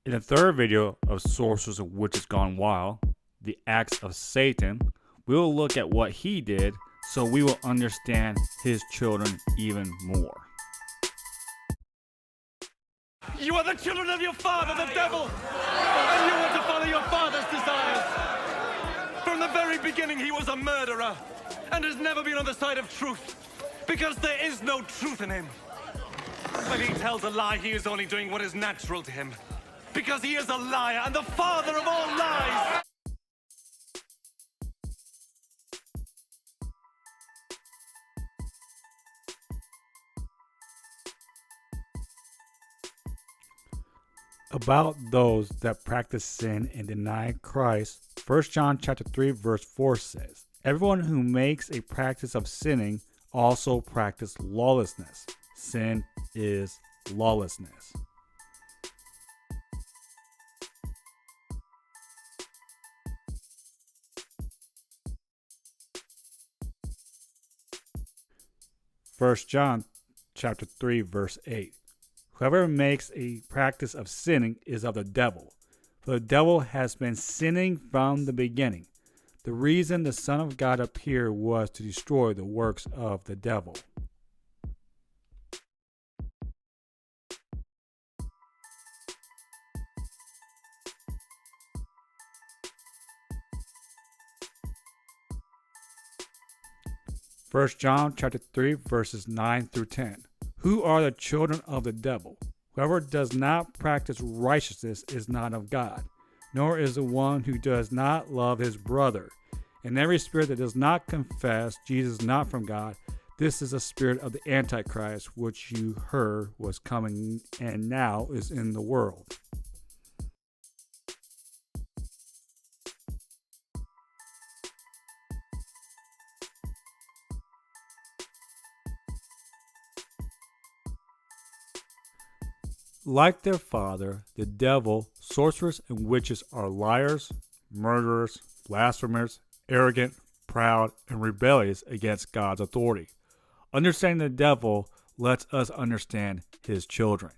In the third video of Sorcerers and Witches Gone Wild, the acts of Satan, we will look at what he did so we will understand his children even more. You are the children of your father, the devil, and you want to follow your father's desires. From the very beginning, he was a murderer and has never been on the side of truth because there is no truth in him. When he tells a lie, he is only doing what is natural to him because he is a liar and the father of all lies. About those that practice sin and deny Christ, 1 John chapter 3 verse 4 says, "Everyone who makes a practice of sinning also practice lawlessness. Sin is lawlessness." First John chapter 3 verse 8. Whoever makes a practice of sinning is of the devil, for the devil has been sinning from the beginning. The reason the Son of God appeared was to destroy the works of the devil. First John chapter 3 verses 9 through 10. Who are the children of the devil? Whoever does not practice righteousness is not of God, nor is the one who does not love his brother. And every spirit that does not confess Jesus is not from God, this is a spirit of the Antichrist, which you heard was coming and now is in the world. Like their father, the devil, sorcerers and witches are liars, murderers, blasphemers, arrogant, proud, and rebellious against God's authority. Understanding the devil lets us understand his children.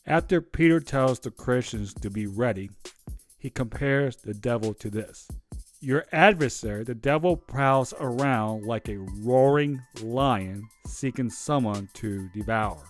After Peter tells the Christians to be ready, he compares the devil to this. Your adversary, the devil, prowls around like a roaring lion seeking someone to devour.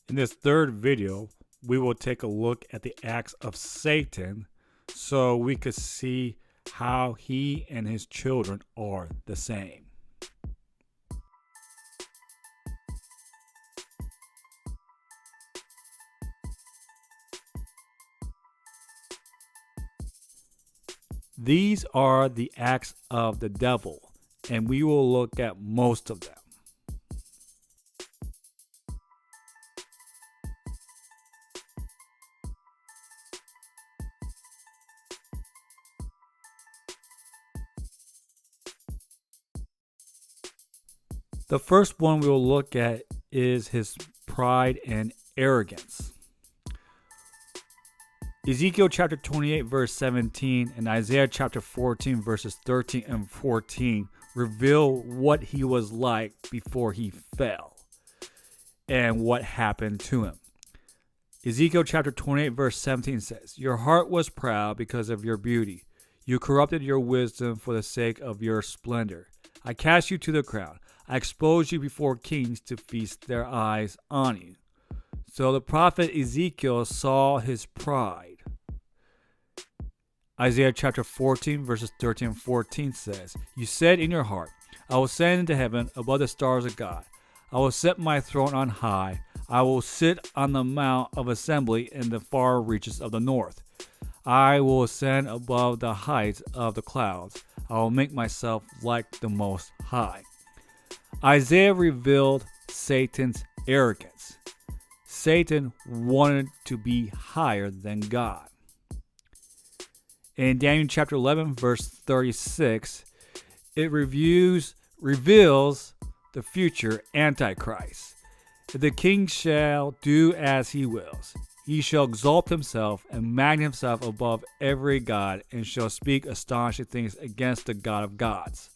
In this third video, we will take a look at the acts of Satan so we could see how he and his children are the same. These are the acts of the devil, and we will look at most of them. The first one we'll look at is his pride and arrogance. Ezekiel chapter 28 verse 17 and Isaiah chapter 14 verses 13 and 14 reveal what he was like before he fell and what happened to him. Ezekiel chapter 28 verse 17 says, "Your heart was proud because of your beauty. You corrupted your wisdom for the sake of your splendor. I cast you to the ground. I exposed you before kings to feast their eyes on you." So the prophet Ezekiel saw his pride. Isaiah chapter 14 verses 13 and 14 says, "You said in your heart, I will ascend into heaven above the stars of God. I will set my throne on high. I will sit on the mount of assembly in the far reaches of the north. I will ascend above the heights of the clouds. I will make myself like the Most High." Isaiah revealed Satan's arrogance. Satan wanted to be higher than God. In Daniel chapter 11, verse 36, it reveals the future Antichrist. "The king shall do as he wills. He shall exalt himself and magnify himself above every god, and shall speak astonishing things against the God of gods."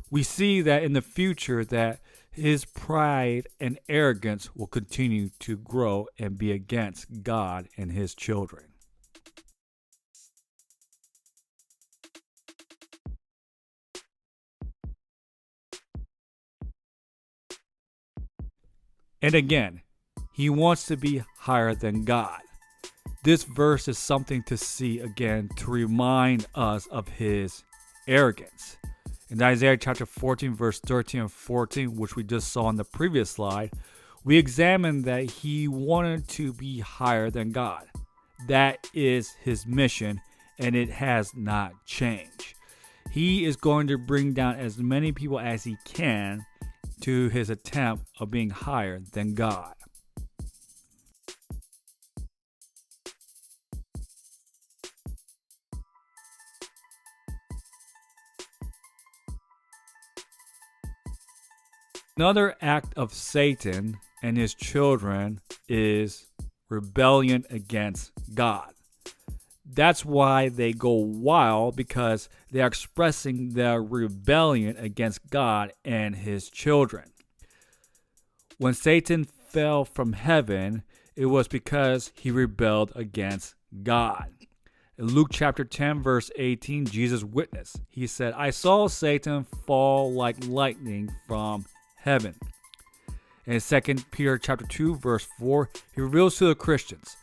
We see that in the future that his pride and arrogance will continue to grow and be against God and his children. And again, he wants to be higher than God. This verse is something to see again to remind us of his arrogance. In Isaiah chapter 14, verse 13 and 14, which we just saw in the previous slide, we examined that he wanted to be higher than God. That is his mission, and it has not changed. He is going to bring down as many people as he can to his attempt of being higher than God. Another act of Satan and his children is rebellion against God. That's why they go wild, because they are expressing their rebellion against God and his children. When Satan fell from heaven, it was because he rebelled against God. In Luke chapter 10, verse 18, Jesus witnessed. He said, "I saw Satan fall like lightning from heaven." In 2 Peter chapter 2, verse 4, he reveals to the Christians,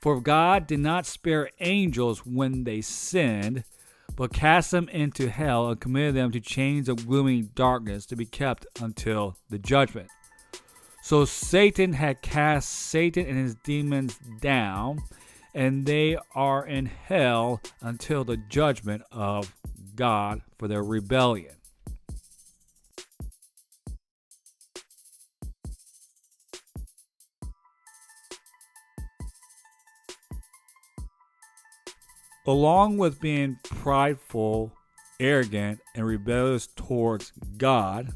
"For God did not spare angels when they sinned, but cast them into hell and committed them to chains of gloomy darkness to be kept until the judgment." So Satan had cast Satan and his demons down, and they are in hell until the judgment of God for their rebellion. Along with being prideful, arrogant, and rebellious towards God,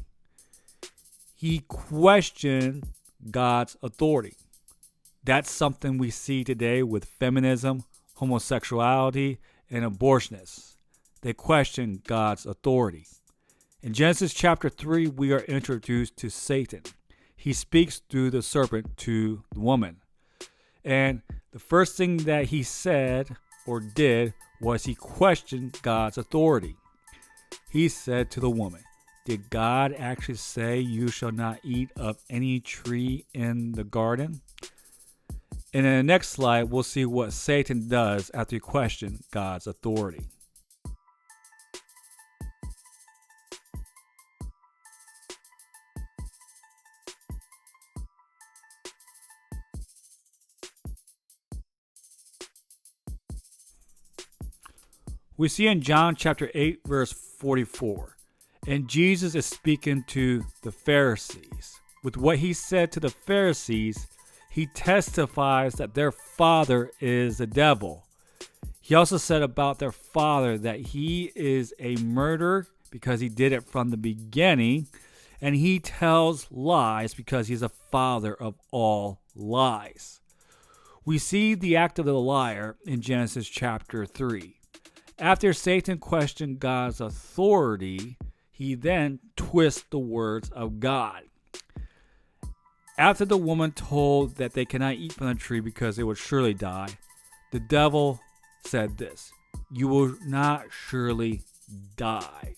he questioned God's authority. That's something we see today with feminism, homosexuality, and abortionists. They question God's authority. In Genesis chapter 3, we are introduced to Satan. He speaks through the serpent to the woman. And the first thing that he said or did was he questioned God's authority. He said to the woman, "Did God actually say you shall not eat of any tree in the garden?" And in the next slide, we'll see what Satan does after he questioned God's authority. We see in John chapter 8, verse 44, and Jesus is speaking to the Pharisees. With what he said to the Pharisees, he testifies that their father is the devil. He also said about their father that he is a murderer because he did it from the beginning, and he tells lies because he's a father of all lies. We see the act of the liar in Genesis chapter 3. After Satan questioned God's authority, he then twists the words of God. After the woman told that they cannot eat from the tree because they would surely die, the devil said this, "You will not surely die.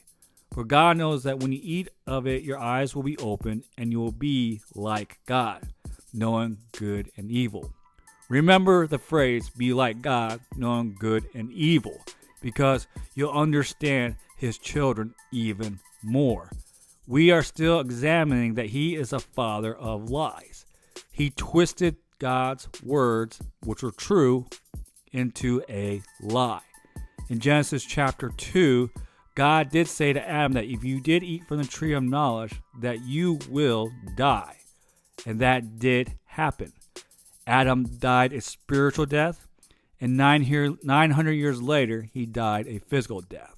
For God knows that when you eat of it, your eyes will be opened and you will be like God, knowing good and evil." Remember the phrase, "be like God, knowing good and evil." because you'll understand his children even more. We are still examining that he is a father of lies. He twisted God's words, which were true, into a lie. In Genesis chapter 2, God did say to Adam that if you did eat from the tree of knowledge, that you will die. And that did happen. Adam died a spiritual death, and 900 years later, he died a physical death.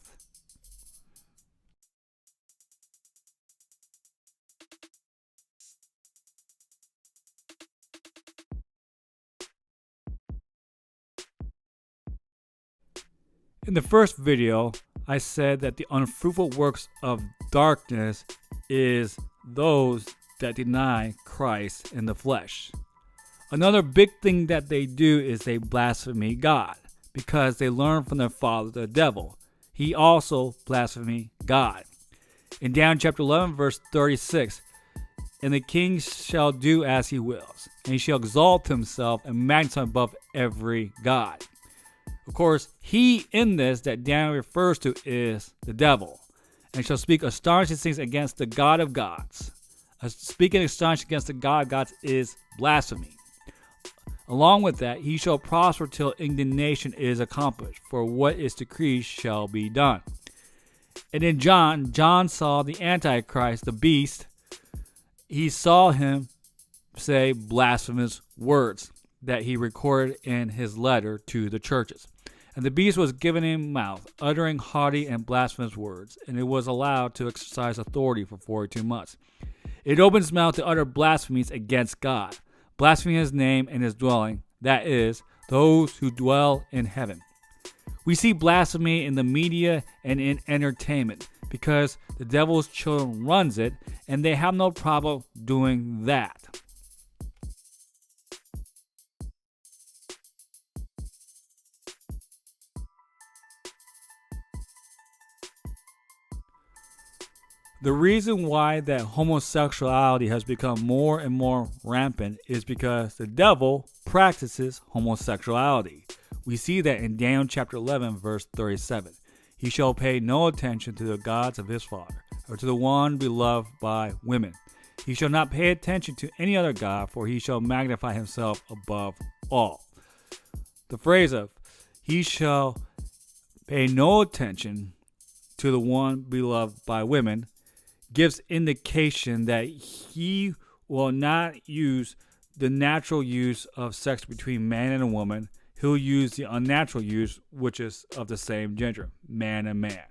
In the first video, I said that the unfruitful works of darkness is those that deny Christ in the flesh. Another big thing that they do is they blaspheme God because they learn from their father, the devil. He also blasphemed God. In Daniel chapter 11, verse 36, and the king shall do as he wills, and he shall exalt himself and magnify above every god. Of course, he in this that Daniel refers to is the devil, and shall speak astonishing things against the God of gods. Speaking astonishing against the God of gods is blasphemy. Along with that, he shall prosper till indignation is accomplished, for what is decreed shall be done. And in John saw the Antichrist, the beast. He saw him say blasphemous words that he recorded in his letter to the churches. And the beast was given a mouth, uttering haughty and blasphemous words, and it was allowed to exercise authority for 42 months. It opened its mouth to utter blasphemies against God, blaspheming his name and his dwelling, that is, those who dwell in heaven. We see blasphemy in the media and in entertainment because the devil's children runs it, and they have no problem doing that. The reason why that homosexuality has become more and more rampant is because the devil practices homosexuality. We see that in Daniel chapter 11, verse 37. He shall pay no attention to the gods of his father, or to the one beloved by women. He shall not pay attention to any other god, for he shall magnify himself above all. The phrase of he shall pay no attention to the one beloved by women gives indication that he will not use the natural use of sex between man and a woman. He'll use the unnatural use, which is of the same gender, man and man.